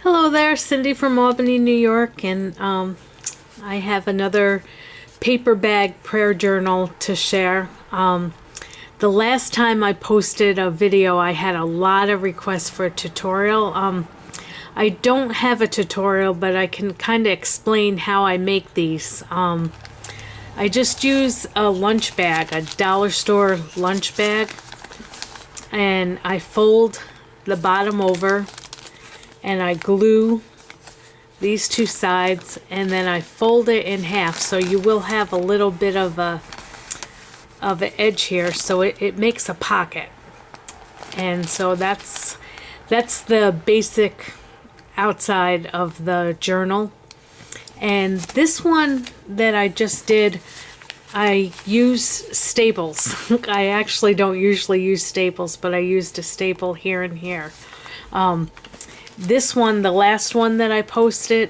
Hello there, Cindy from Albany, New York, and I have another paper bag prayer journal to share. The last time I posted a video, I had a lot of requests for a tutorial. I don't have a tutorial, but I can kind of explain how I make these. I just use a lunch bag, a dollar store lunch bag, and I fold the bottom over and I glue these two sides, and then I fold it in half, so you will have a little bit of an edge here, so it makes a pocket. And so that's the basic outside of the journal. And this one that I just did, I use staples. I actually don't usually use staples, but I used a staple here and here. This one, the last one that I posted,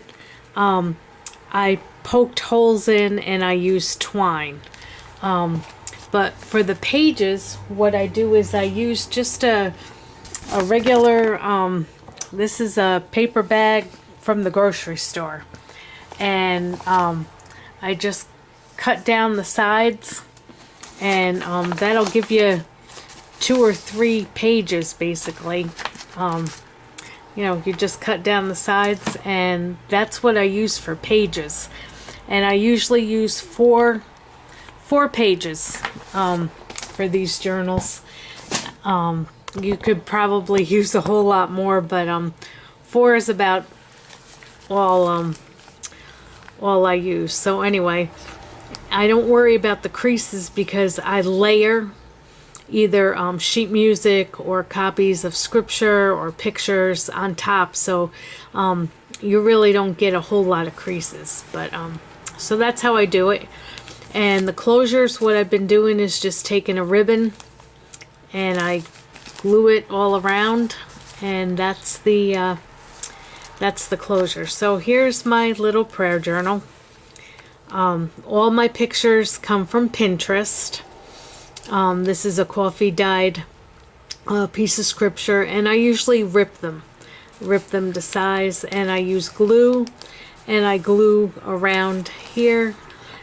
I poked holes in and I used twine. But for the pages, what I do is I use just a regular, this is a paper bag from the grocery store. And I just cut down the sides, and that'll give you 2 or 3 pages basically. You know, you just cut down the sides, and that's what I use for pages. And I usually use four pages for these journals. You could probably use a whole lot more, but 4 is about all I use. So anyway, I don't worry about the creases because I layer either sheet music or copies of scripture or pictures on top, so you really don't get a whole lot of creases. But so that's how I do it. And the closures, what I've been doing is just taking a ribbon and I glue it all around, and that's the closure. So here's my little prayer journal. All my pictures come from Pinterest. This is a coffee dyed piece of scripture, and I usually rip them to size, and I use glue, and I glue around here,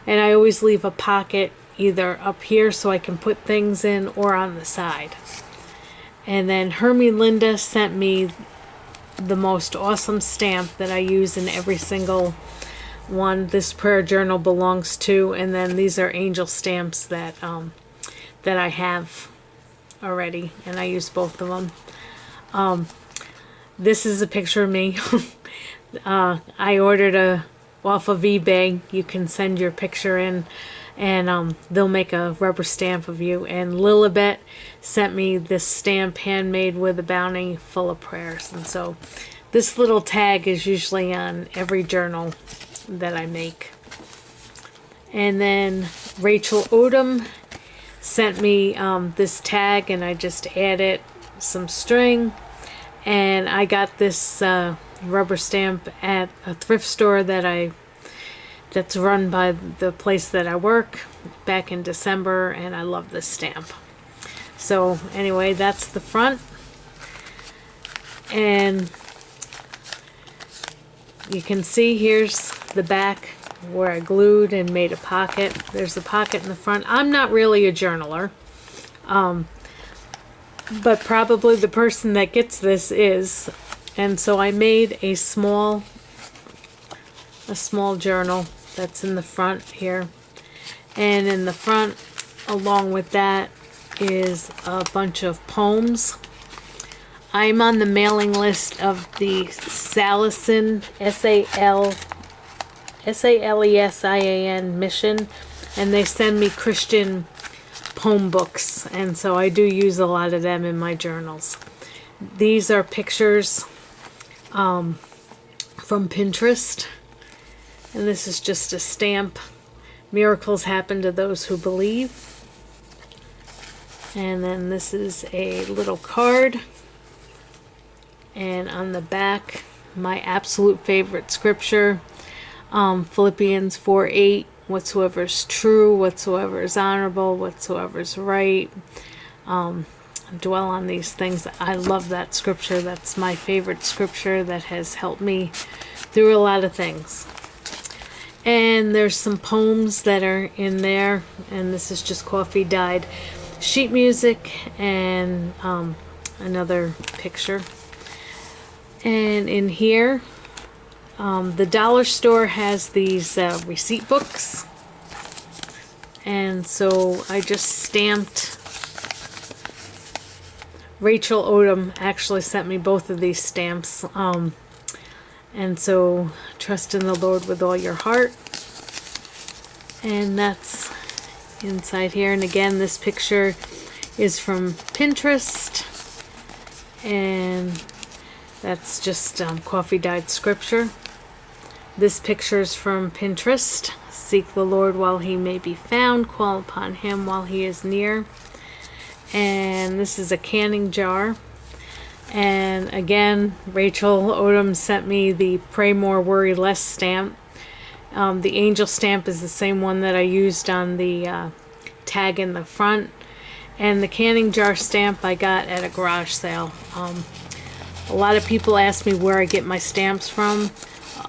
and I always leave a pocket either up here so I can put things in or on the side. And then Hermie Linda sent me the most awesome stamp that I use in every single one this prayer journal belongs to, and then these are angel stamps that I have already, and I use both of them. This is a picture of me. I ordered off of eBay. You can send your picture in, and they'll make a rubber stamp of you. And Lilibet sent me this stamp handmade with a bounty full of prayers. And so this little tag is usually on every journal that I make. And then Rachel Odom sent me this tag, and I just added some string, and I got this rubber stamp at a thrift store that's run by the place that I work back in December, and I love this stamp. So anyway, that's the front, and you can see here's the back where I glued and made a pocket. There's a pocket in the front. I'm not really a journaler, but probably the person that gets this is. And so I made a small journal that's in the front here. And in the front, along with that, is a bunch of poems. I'm on the mailing list of the Salesian, S-A-L-E-S-I-A-N mission, and they send me Christian poem books, and so I do use a lot of them in my journals. These are pictures from Pinterest, and this is just a stamp. Miracles happen to those who believe. And then this is a little card, and on the back, my absolute favorite scripture, Philippians 4:8, whatsoever is true, whatsoever is honorable, whatsoever is right, dwell on these things. I love that scripture. That's my favorite scripture that has helped me through a lot of things. And there's some poems that are in there, and this is just coffee dyed sheet music, and another picture. And in here, the dollar store has these receipt books, and so I just stamped. Rachel Odom actually sent me both of these stamps, and so trust in the Lord with all your heart, and that's inside here. And again, this picture is from Pinterest, and that's just coffee dyed scripture. This picture is from Pinterest. Seek the Lord while he may be found, call upon him while he is near. And this is a canning jar. And again, Rachel Odom sent me the Pray More, Worry Less stamp. The angel stamp is the same one that I used on the tag in the front. And the canning jar stamp I got at a garage sale. A lot of people ask me where I get my stamps from.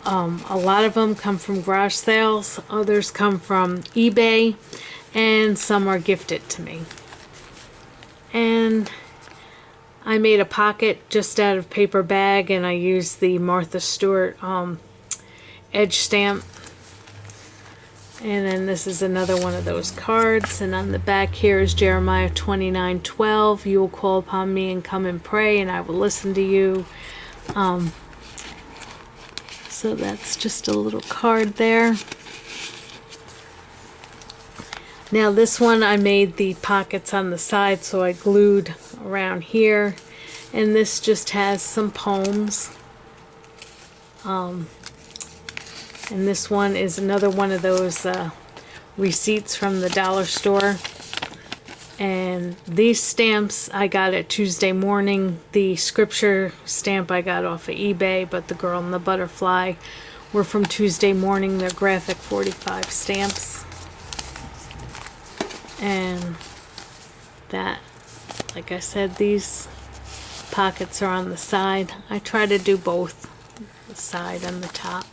A lot of them come from garage sales, others come from eBay, and some are gifted to me. And I made a pocket just out of paper bag, and I used the Martha Stewart edge stamp. And then this is another one of those cards, and on the back here is Jeremiah 29:12. You will call upon me and come and pray, and I will listen to you. So that's just a little card there. Now this one I made the pockets on the side, so I glued around here, and this just has some poems. And this one is another one of those receipts from the dollar store. And these stamps I got at Tuesday Morning. The scripture stamp I got off of eBay, but the girl and the butterfly were from Tuesday Morning. They're graphic 45 stamps. And that, like I said, these pockets are on the side. I try to do both, the side and the top.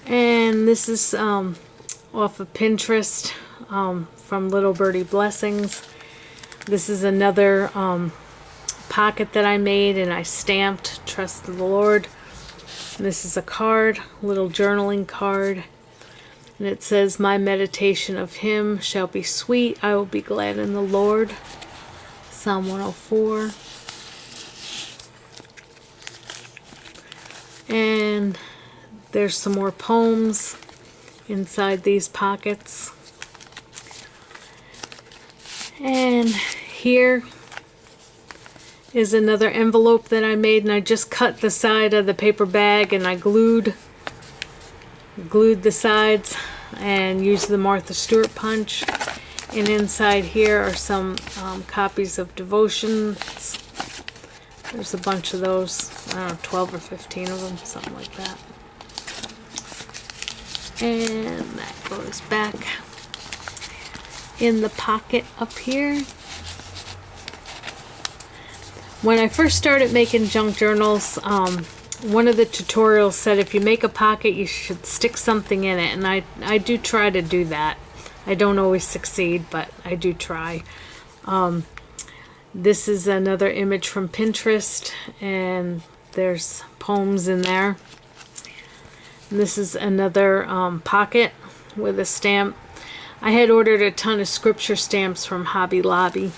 And this is off of Pinterest, from Little Birdie Blessings. This is another pocket that I made, and I stamped Trust the Lord. And this is a card, little journaling card, and it says, my meditation of him shall be sweet, I will be glad in the Lord. Psalm 104. And there's some more poems inside these pockets. And here is another envelope that I made, and I just cut the side of the paper bag, and I glued the sides and used the Martha Stewart punch. And inside here are some copies of devotions. There's a bunch of those, I don't know, 12 or 15 of them, something like that. And that goes back in the pocket up here. When I first started making junk journals, one of the tutorials said if you make a pocket, you should stick something in it, and I do try to do that. I don't always succeed, but I do try. This is another image from Pinterest, and there's poems in there. And this is another pocket with a stamp. I had ordered a ton of scripture stamps from Hobby Lobby.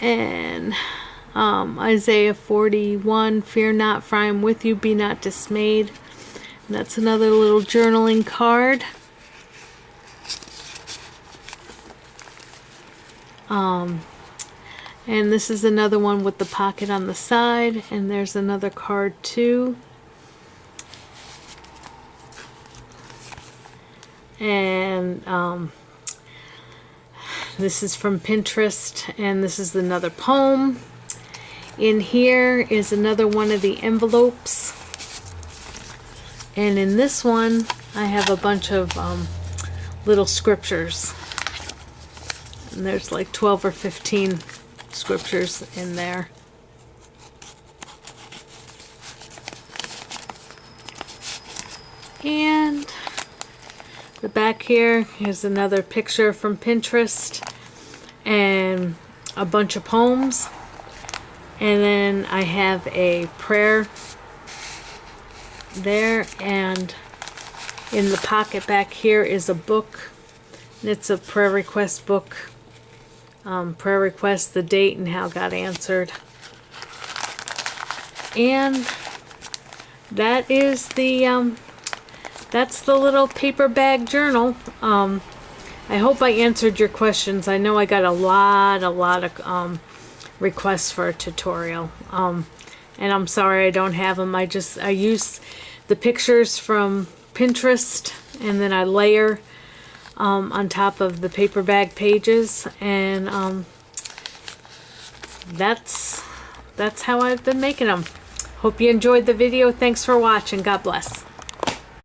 And Isaiah 41, fear not, for I am with you, be not dismayed. And that's another little journaling card. And this is another one with the pocket on the side, and there's another card too. And this is from Pinterest, and this is another poem. In here is another one of the envelopes, and in this one I have a bunch of little scriptures. And there's like 12 or 15 scriptures in there. And the back here is another picture from Pinterest and a bunch of poems. And then I have a prayer there, and in the pocket back here is a book. And it's a prayer request book. Prayer request, the date, and how God answered. And that is the that's the little paper bag journal. I hope I answered your questions. I know I got a lot of requests for a tutorial. And I'm sorry I don't have them. I use the pictures from Pinterest, and then I layer on top of the paper bag pages, and that's how I've been making them. Hope you enjoyed the video. Thanks for watching. God bless.